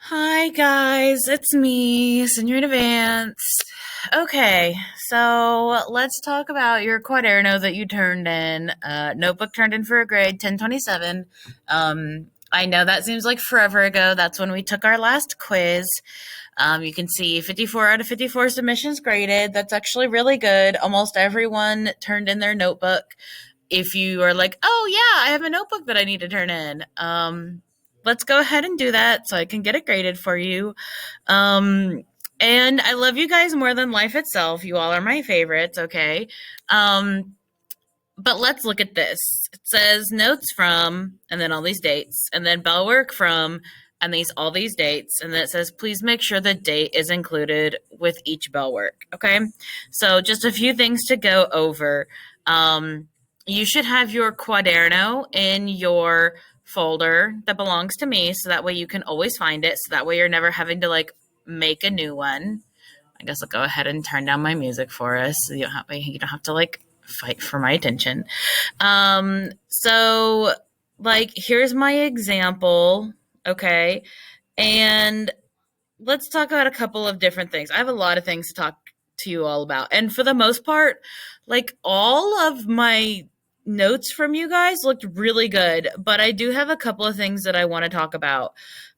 Hi guys, it's me, Srta Vance. Okay, so let's talk about your quaderno that you turned in. Notebook turned in for a grade 1027. I know that seems like forever ago. That's when we took our last quiz. You can see 54 out of 54 submissions graded. That's actually really good. Almost everyone turned in their notebook. If you are like, oh yeah, I have a notebook that I need to turn in, let's go ahead and do that so I can get it graded for you. Um, and I love you guys more than life itself. You all are my favorites, okay? Um, but let's look at this. It says notes from, and then all these dates, and then bell work from, and all these dates, and then it says please make sure the date is included with each bell work. Okay, so just a few things to go over. You should have your quaderno in your folder that belongs to me, so that way you can always find it. So that way you're never having to like make a new one. I guess I'll go ahead and turn down my music for us. So you don't have to like fight for my attention. So like here's my example, okay? And let's talk about a couple of different things. I have a lot of things to talk to you all about. And for the most part, like all of my notes from you guys looked really good, but I do have a couple of things that I want to talk about.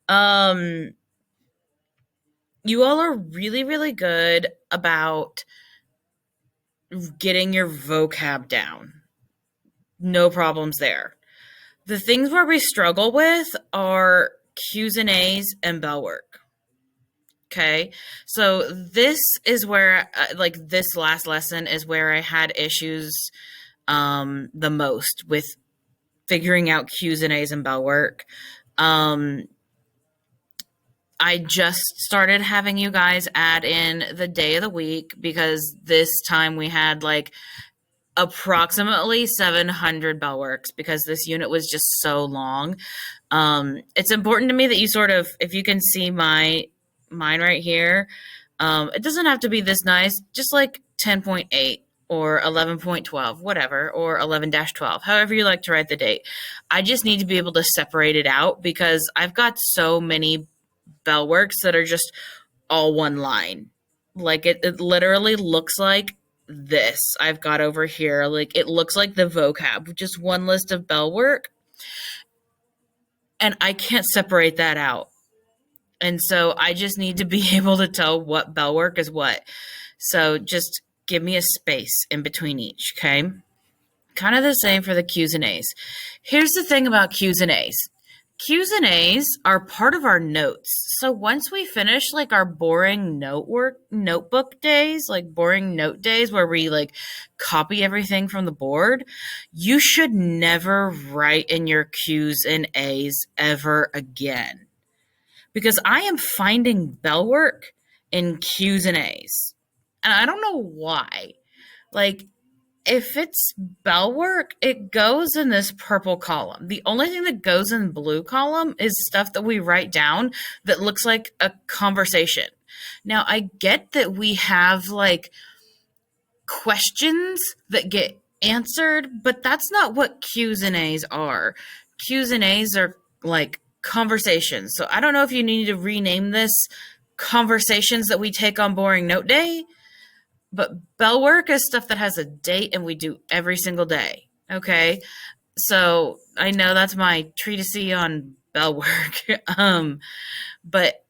Um you all are really, really good about getting your vocab down. No problems there. The things where we struggle with are Q's and A's and bell work. Okay. So this is where, like, this last lesson is where I had issues the most with figuring out Q's and A's and bell work. I just started having you guys add in the day of the week because this time we had like approximately 700 bell works because this unit was just so long. It's important to me that you sort of, if you can see mine right here, it doesn't have to be this nice, just like 10.8 or 11.12, whatever, or 11-12, however you like to write the date. I just need to be able to separate it out because I've got so many bell works that are just all one line. Like it literally looks like this I've got over here. Like it looks like the vocab, just one list of bell work. And I can't separate that out. And so I just need to be able to tell what bell work is what. So just give me a space in between each, okay? Kind of the same for the Q's and A's. Here's the thing about Q's and A's. Q's and A's are part of our notes. So once we finish like our boring notebook days, like boring note days where we like copy everything from the board, you should never write in your Q's and A's ever again. Because I am finding bell work in Q's and A's. And I don't know why. Like if it's bell work, it goes in this purple column. The only thing that goes in blue column is stuff that we write down that looks like a conversation. Now, I get that we have like questions that get answered, but that's not what Q's and A's are. Q's and A's are like conversations. So I don't know if you need to rename this conversations that we take on boring note day. But bell work is stuff that has a date and we do every single day. Okay. So I know that's my treatise on bell work. But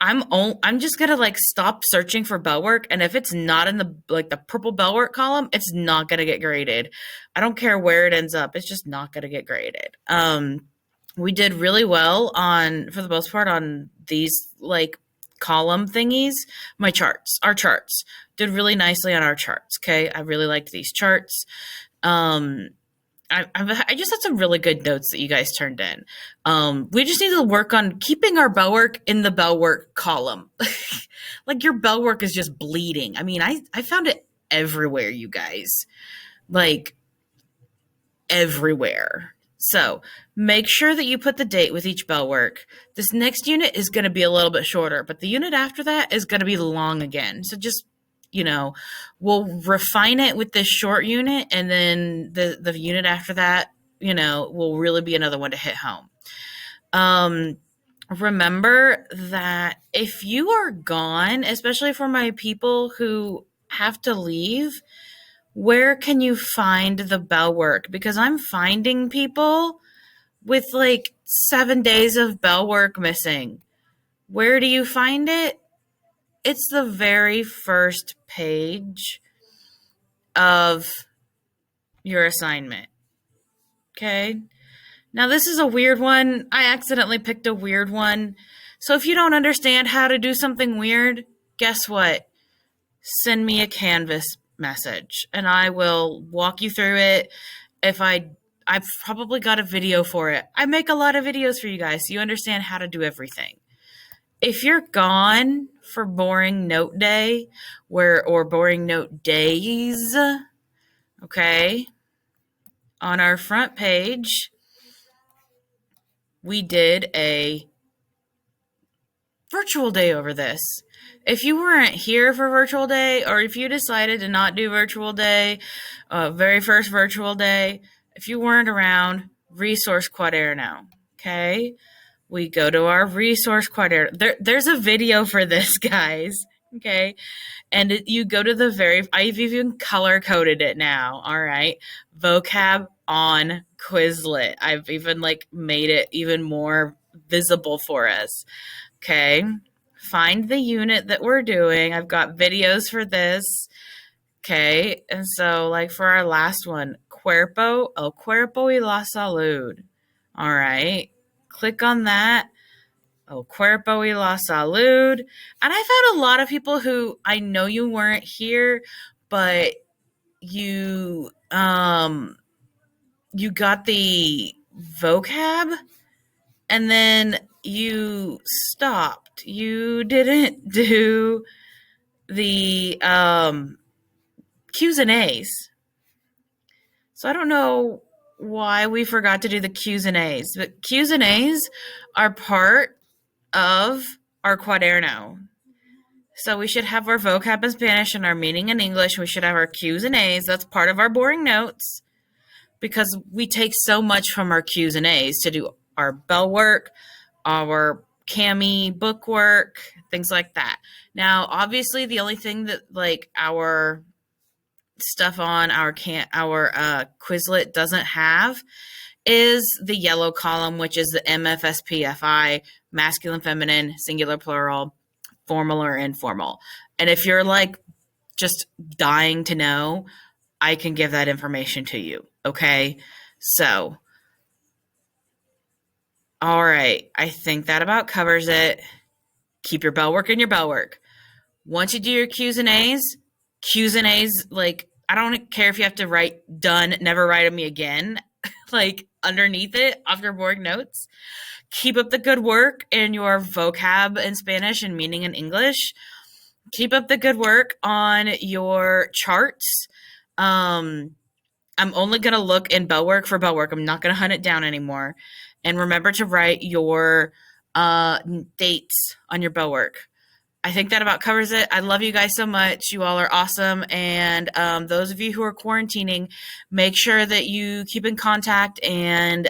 I'm just gonna like stop searching for bell work, and if it's not in the purple bell work column, it's not gonna get graded. I don't care where it ends up, it's just not gonna get graded. We did really well on, for the most part, on these like column thingies. Our charts did really nicely on our charts. Okay, I really liked these charts. I just had some really good notes that you guys turned in. We just need to work on keeping our bell work in the bell work column. Like your bell work is just bleeding. I mean, I found it everywhere, you guys. Like everywhere. So make sure that you put the date with each bell work. This next unit is going to be a little bit shorter, but the unit after that is going to be long again. So just, we'll refine it with this short unit, and then the unit after that, will really be another one to hit home. remember that if you are gone, especially for my people who have to leave, where can you find the bell work? Because I'm finding people with like 7 days of bell work missing. Where do you find it? It's the very first page of your assignment. Okay. Now, this is a weird one. I accidentally picked a weird one. So if you don't understand how to do something weird, guess what? Send me a Canvas message and I will walk you through it. If I've probably got a video for it. I make a lot of videos for you guys so you understand how to do everything. If you're gone for boring note day or boring note days, okay, on our front page, we did a virtual day over this. If you weren't here for virtual day, or if you decided to not do virtual day, very first virtual day, if you weren't around, resource quaderno, okay? We go to our resource quaderno. There's a video for this, guys, okay? And you go to I've even color coded it now, all right? Vocab on Quizlet. I've even like made it even more visible for us. Okay, find the unit that we're doing. I've got videos for this. Okay, and so like for our last one, el cuerpo y la salud. All right, click on that. El cuerpo y la salud. And I've had a lot of people who I know you weren't here, but you you got the vocab and then you stopped. You didn't do the Q's and A's. So I don't know why we forgot to do the Q's and A's, but Q's and A's are part of our quaderno. So we should have our vocab in Spanish and our meaning in English. We should have our Q's and A's. That's part of our boring notes because we take so much from our Q's and A's to do our bell work, our cami book work, things like that. Now, obviously, the only thing that like our stuff on our Quizlet doesn't have is the yellow column, which is the MFSPFI, masculine, feminine, singular, plural, formal or informal. And if you're like just dying to know, I can give that information to you. Okay. So, all right. I think that about covers it. Keep your bell work in your bell work. Once you do your Q's and A's, like, I don't care if you have to write done, never write on me again, like underneath it off your board notes. Keep up the good work in your vocab in Spanish and meaning in English. Keep up the good work on your charts. I'm only going to look in bell work for bell work. I'm not going to hunt it down anymore. And remember to write your dates on your bell work. I think that about covers it. I love you guys so much. You all are awesome. And those of you who are quarantining, make sure that you keep in contact and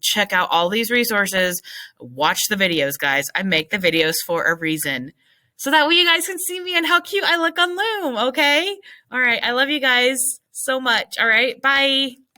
check out all these resources. Watch the videos, guys. I make the videos for a reason. So that way you guys can see me and how cute I look on Loom, okay? All right. I love you guys so much. All right. Bye.